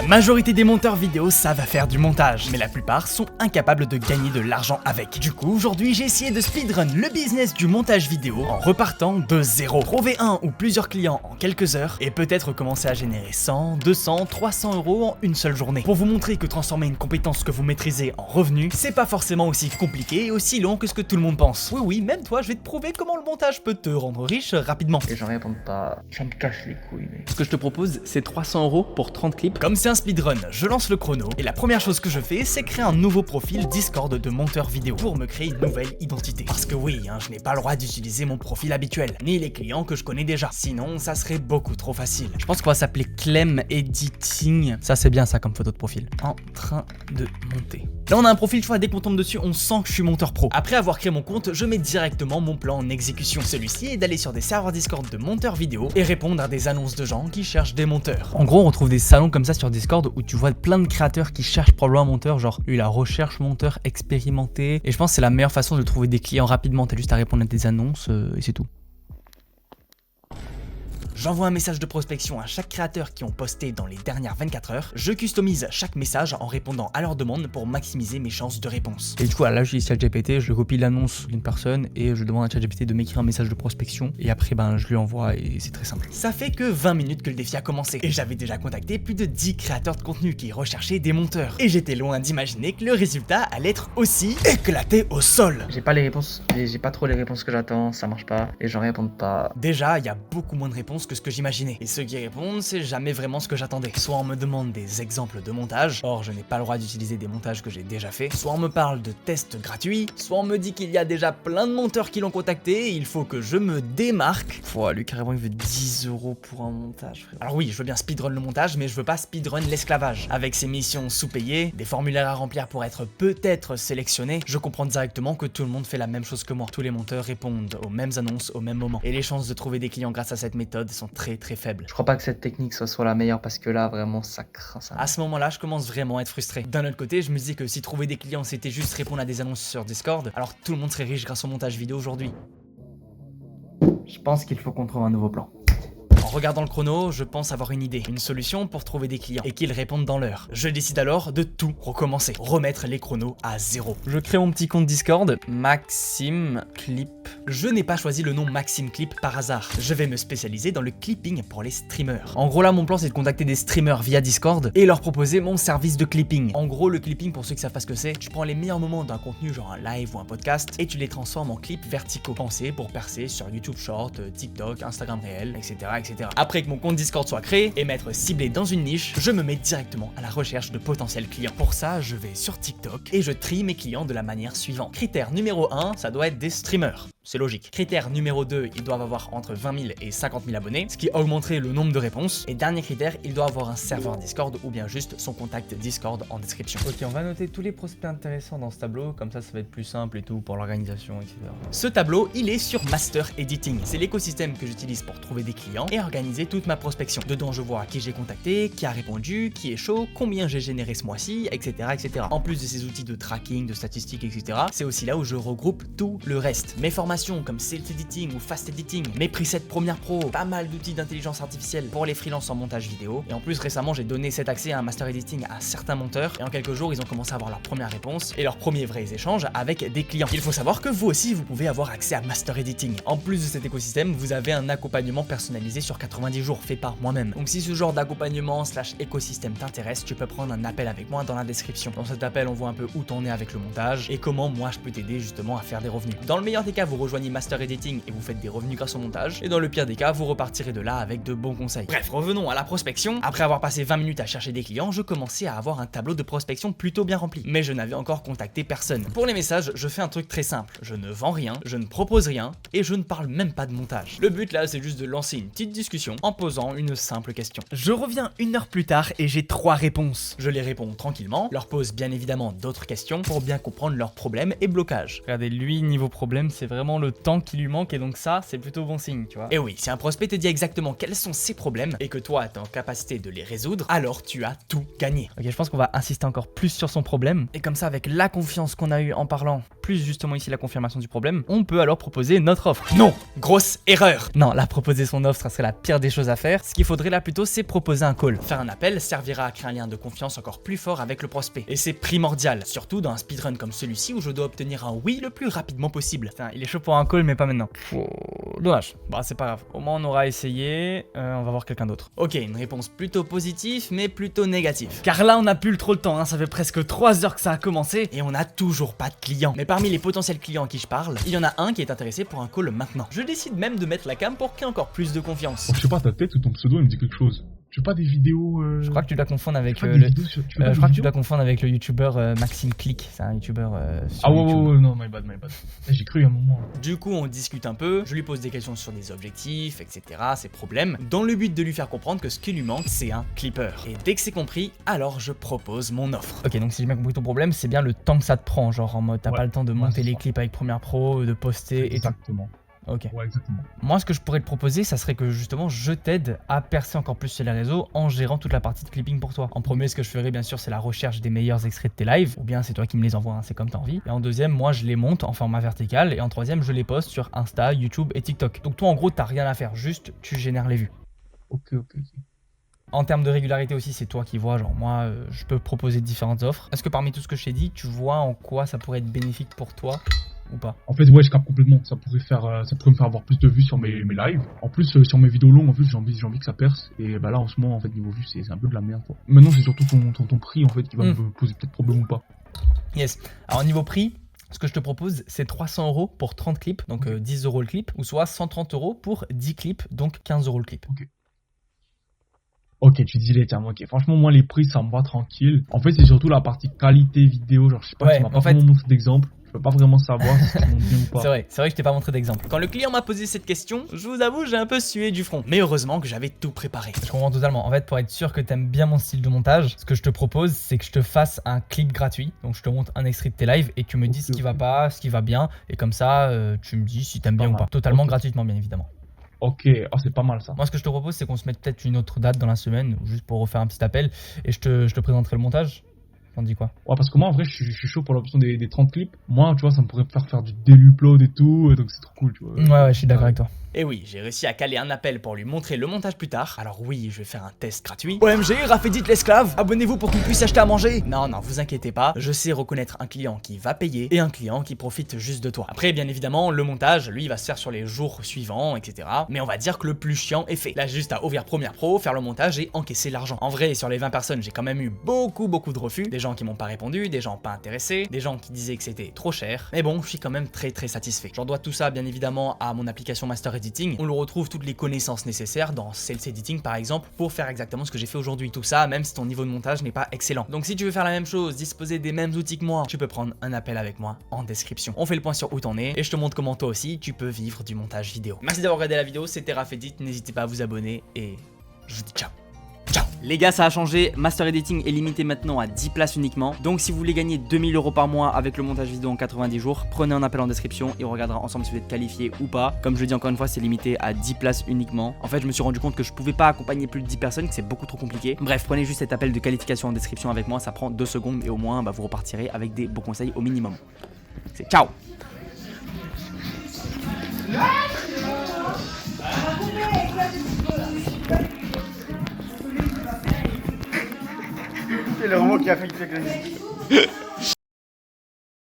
La majorité des monteurs vidéo savent faire du montage, mais la plupart sont incapables de gagner de l'argent avec. Du coup, aujourd'hui, j'ai essayé de speedrun le business du montage vidéo en repartant de zéro. Trouver un ou plusieurs clients en quelques heures et peut-être commencer à générer 100, 200, 300 euros en une seule journée. Pour vous montrer que transformer une compétence que vous maîtrisez en revenu, c'est pas forcément aussi compliqué et aussi long que ce que tout le monde pense. Oui, même toi, je vais te prouver comment le montage peut te rendre riche rapidement. Les gens répondent pas, ça me casse les couilles, mec. Ce que je te propose, c'est 300 euros pour 30 clips. Comme c'est un speedrun, je lance le chrono et la première chose que je fais, c'est créer un nouveau profil Discord de monteur vidéo pour me créer une nouvelle identité. Parce que oui, je n'ai pas le droit d'utiliser mon profil habituel, ni les clients que je connais déjà. Sinon, ça serait beaucoup trop facile. Je pense qu'on va s'appeler Clem Editing. Ça, c'est bien ça comme photo de profil. En train de monter. Là, on a un profil, tu vois, dès qu'on tombe dessus, on sent que je suis monteur pro. Après avoir créé mon compte, je mets directement mon plan en exécution. Celui-ci est d'aller sur des serveurs Discord de monteurs vidéo et répondre à des annonces de gens qui cherchent des monteurs. En gros, on retrouve des salons comme ça sur Discord où tu vois plein de créateurs qui cherchent probablement un monteur, genre lui la recherche monteur expérimenté. Et je pense que c'est la meilleure façon de trouver des clients rapidement. T'as juste à répondre à des annonces et c'est tout. J'envoie un message de prospection à chaque créateur qui ont posté dans les dernières 24 heures. Je customise chaque message en répondant à leurs demandes pour maximiser mes chances de réponse. Et du coup, là, j'utilise ChatGPT, je copie l'annonce d'une personne et je demande à ChatGPT de m'écrire un message de prospection. Et après, je lui envoie et c'est très simple. Ça fait que 20 minutes que le défi a commencé. Et j'avais déjà contacté plus de 10 créateurs de contenu qui recherchaient des monteurs. Et j'étais loin d'imaginer que le résultat allait être aussi éclaté au sol. J'ai pas les réponses, j'ai pas trop les réponses que j'attends, ça marche pas, les gens répondent pas. Déjà, il y a beaucoup moins de réponses que ce que j'imaginais. Et ceux qui répondent, c'est jamais vraiment ce que j'attendais. Soit on me demande des exemples de montage, or je n'ai pas le droit d'utiliser des montages que j'ai déjà fait. Soit on me parle de tests gratuits, soit on me dit qu'il y a déjà plein de monteurs qui l'ont contacté et il faut que je me démarque. Lui carrément il veut 10 euros pour un montage, frère. Alors oui, je veux bien speedrun le montage, mais je veux pas speedrun l'esclavage. Avec ses missions sous-payées, des formulaires à remplir pour être peut-être sélectionné, je comprends directement que tout le monde fait la même chose que moi. Tous les monteurs répondent aux mêmes annonces au même moment. Et les chances de trouver des clients grâce à cette méthode sont très faible. Je crois pas que cette technique soit la meilleure parce que là vraiment ça craint ça. À ce moment-là, je commence vraiment à être frustré. D'un autre côté, je me dis que si trouver des clients c'était juste répondre à des annonces sur Discord, alors tout le monde serait riche grâce au montage vidéo aujourd'hui. Je pense qu'il faut qu'on trouve un nouveau plan. En regardant le chrono, je pense avoir une idée, une solution pour trouver des clients et qu'ils répondent dans l'heure. Je décide alors de tout recommencer, remettre les chronos à zéro. Je crée mon petit compte Discord, Maxime Clip. Je n'ai pas choisi le nom Maxime Clip par hasard. Je vais me spécialiser dans le clipping pour les streamers. En gros là, mon plan c'est de contacter des streamers via Discord et leur proposer mon service de clipping. En gros, le clipping, pour ceux qui savent pas ce que c'est, tu prends les meilleurs moments d'un contenu genre un live ou un podcast et tu les transformes en clips verticaux, pensés pour percer sur YouTube Short, TikTok, Instagram Réel, etc. Après que mon compte Discord soit créé et m'être ciblé dans une niche, je me mets directement à la recherche de potentiels clients. Pour ça, je vais sur TikTok et je trie mes clients de la manière suivante. Critère numéro 1, ça doit être des streamers. C'est logique. Critère numéro 2, ils doivent avoir entre 20 000 et 50 000 abonnés, ce qui augmenterait le nombre de réponses. Et dernier critère, il doit avoir un serveur Discord ou bien juste son contact Discord en description. Ok, on va noter tous les prospects intéressants dans ce tableau, comme ça va être plus simple et tout pour l'organisation, etc. Ce tableau, il est sur Master Editing. C'est l'écosystème que j'utilise pour trouver des clients et organiser toute ma prospection. Dedans, je vois qui j'ai contacté, qui a répondu, qui est chaud, combien j'ai généré ce mois-ci, etc. En plus de ces outils de tracking, de statistiques, etc., c'est aussi là où je regroupe tout le reste. Mes formations comme Sales Editing ou Fast Editing, mes presets Premiere Pro, pas mal d'outils d'intelligence artificielle pour les freelances en montage vidéo. Et en plus récemment j'ai donné cet accès à un Master Editing à certains monteurs et en quelques jours ils ont commencé à avoir leur première réponse et leurs premiers vrais échanges avec des clients. Il faut savoir que vous aussi vous pouvez avoir accès à Master Editing. En plus de cet écosystème, vous avez un accompagnement personnalisé sur 90 jours fait par moi-même. Donc si ce genre d'accompagnement / écosystème t'intéresse, tu peux prendre un appel avec moi dans la description. Dans cet appel on voit un peu où t'en es avec le montage et comment moi je peux t'aider justement à faire des revenus. Dans le meilleur des cas, vous rejoignez Master Editing et vous faites des revenus grâce au montage, et dans le pire des cas, vous repartirez de là avec de bons conseils. Bref, revenons à la prospection. Après avoir passé 20 minutes à chercher des clients, je commençais à avoir un tableau de prospection plutôt bien rempli, mais je n'avais encore contacté personne. Pour les messages, je fais un truc très simple, je ne vends rien, je ne propose rien, et je ne parle même pas de montage. Le but là, c'est juste de lancer une petite discussion en posant une simple question. Je reviens une heure plus tard et j'ai 3 réponses. Je les réponds tranquillement, leur pose bien évidemment d'autres questions pour bien comprendre leurs problèmes et blocages. Regardez, lui, niveau problème, c'est vraiment exactement le temps qui lui manque et donc ça, c'est plutôt bon signe, tu vois. Et oui, si un prospect te dit exactement quels sont ses problèmes et que toi, t'es en capacité de les résoudre, alors tu as tout gagné. Ok, je pense qu'on va insister encore plus sur son problème et comme ça, avec la confiance qu'on a eue en parlant, plus justement ici la confirmation du problème, on peut alors proposer notre offre. Non, grosse erreur. Non, là, proposer son offre, ça serait la pire des choses à faire. Ce qu'il faudrait là plutôt, c'est proposer un call. Faire un appel servira à créer un lien de confiance encore plus fort avec le prospect. Et c'est primordial, surtout dans un speedrun comme celui-ci où je dois obtenir un oui le plus rapidement possible. Putain, il est chaud pour un call, mais pas maintenant. Dommage. Bah, c'est pas grave. Au moins, on aura essayé. On va voir quelqu'un d'autre. Ok, une réponse plutôt positive, mais plutôt négative. Car là, on n'a plus trop le temps, hein. Ça fait presque 3 heures que ça a commencé et on n'a toujours pas de clients. Mais parmi les potentiels clients à qui je parle, il y en a un qui est intéressé pour un call maintenant. Je décide même de mettre la cam pour créer encore plus de confiance. Oh, je sais pas, ta tête ou ton pseudo, il me dit quelque chose. Tu fais pas des vidéos. Je crois que tu dois confondre avec je crois que tu dois confondre avec le youtubeur Maxime Click. C'est un youtubeur sur Ah YouTube. ouais, non, my bad. J'ai cru à un moment. Du coup, on discute un peu, je lui pose des questions sur des objectifs, etc., ses problèmes, dans le but de lui faire comprendre que ce qui lui manque, c'est un clipper. Et dès que c'est compris, alors je propose mon offre. Ok, donc si j'ai bien compris ton problème, c'est bien le temps que ça te prend, genre en mode t'as pas le temps de monter les clips avec Premiere Pro, de poster et tout. Exactement. Ok. Ouais, exactement. Moi, ce que je pourrais te proposer, ça serait que justement, je t'aide à percer encore plus sur les réseaux en gérant toute la partie de clipping pour toi. En premier, ce que je ferais, bien sûr, c'est la recherche des meilleurs extraits de tes lives, ou bien c'est toi qui me les envoies, hein, c'est comme t'as envie. Et en deuxième, moi, je les monte en format vertical, et en troisième, je les poste sur Insta, YouTube et TikTok. Donc toi, en gros, t'as rien à faire, juste tu génères les vues. Ok. En termes de régularité aussi, c'est toi qui vois, genre moi, je peux proposer différentes offres. Est-ce que parmi tout ce que je t'ai dit, tu vois en quoi ça pourrait être bénéfique pour toi ou pas? En fait, ouais, je capte complètement. Ça pourrait me faire avoir plus de vues sur mes lives. En plus, sur mes vidéos longues, en plus, j'ai envie que ça perce. Et bah là, en ce moment, en fait, niveau vues, c'est un peu de la merde, quoi. Maintenant, c'est surtout ton prix, en fait, qui va me poser peut-être problème ou pas. Yes. Alors, niveau prix, ce que je te propose, c'est 300 € pour 30 clips, donc 10 € le clip, ou soit 130 € pour 10 clips, donc 15 € le clip. Ok, tu dis les termes, ok. Franchement, moi, les prix, ça me va tranquille. En fait, c'est surtout la partie qualité vidéo. Genre, je sais pas, ouais, tu m'as pas vraiment montré d'exemple. Je peux pas vraiment savoir si ça monte bien ou pas. C'est vrai que je t'ai pas montré d'exemple. Quand le client m'a posé cette question, je vous avoue, j'ai un peu sué du front. Mais heureusement que j'avais tout préparé. Je comprends totalement. En fait, pour être sûr que t'aimes bien mon style de montage, ce que je te propose, c'est que je te fasse un clip gratuit. Donc, je te montre un extrait de tes lives et tu me dis ce qui va pas, ce qui va bien. Et comme ça, tu me dis si t'aimes bien ou pas. Totalement gratuitement, bien évidemment. Ok, oh, c'est pas mal ça. Moi, ce que je te propose, c'est qu'on se mette peut-être une autre date dans la semaine, juste pour refaire un petit appel, et je te présenterai le montage. T'en dis quoi? Ouais, parce que moi, en vrai, je suis chaud pour l'option des 30 clips. Moi, tu vois, ça me pourrait faire du daily upload et tout, donc c'est trop cool, tu vois. Ouais, je suis d'accord avec toi. Et oui, j'ai réussi à caler un appel pour lui montrer le montage plus tard. Alors oui, je vais faire un test gratuit. OMG, Rafedit l'esclave, abonnez-vous pour qu'il puisse acheter à manger. Non, vous inquiétez pas, je sais reconnaître un client qui va payer et un client qui profite juste de toi. Après, bien évidemment, le montage, lui, il va se faire sur les jours suivants, etc. Mais on va dire que le plus chiant est fait. Là, juste à ouvrir Premiere Pro, faire le montage et encaisser l'argent. En vrai, sur les 20 personnes, j'ai quand même eu beaucoup de refus. Des gens qui m'ont pas répondu, des gens pas intéressés, des gens qui disaient que c'était trop cher. Mais bon, je suis quand même très satisfait. J'en dois tout ça, bien évidemment, à mon application Master Editing. On le retrouve toutes les connaissances nécessaires dans Sales Editing par exemple pour faire exactement ce que j'ai fait aujourd'hui. Tout ça même si ton niveau de montage n'est pas excellent. Donc si tu veux faire la même chose, disposer des mêmes outils que moi, tu peux prendre un appel avec moi en description. On fait le point sur où t'en es et je te montre comment toi aussi tu peux vivre du montage vidéo. Merci d'avoir regardé la vidéo, c'était Rafedit, n'hésitez pas à vous abonner et je vous dis ciao. Ciao. Les gars, ça a changé, Master Editing est limité maintenant à 10 places uniquement. Donc si vous voulez gagner 2000 € par mois avec le montage vidéo en 90 jours, prenez un appel en description et on regardera ensemble si vous êtes qualifié ou pas. Comme je le dis encore une fois, c'est limité à 10 places uniquement. En fait, je me suis rendu compte que je pouvais pas accompagner plus de 10 personnes, que c'est beaucoup trop compliqué. Bref, prenez juste cet appel de qualification en description avec moi, ça prend 2 secondes et au moins vous repartirez avec des bons conseils au minimum. C'est ciao. C'est le robot qui a fait le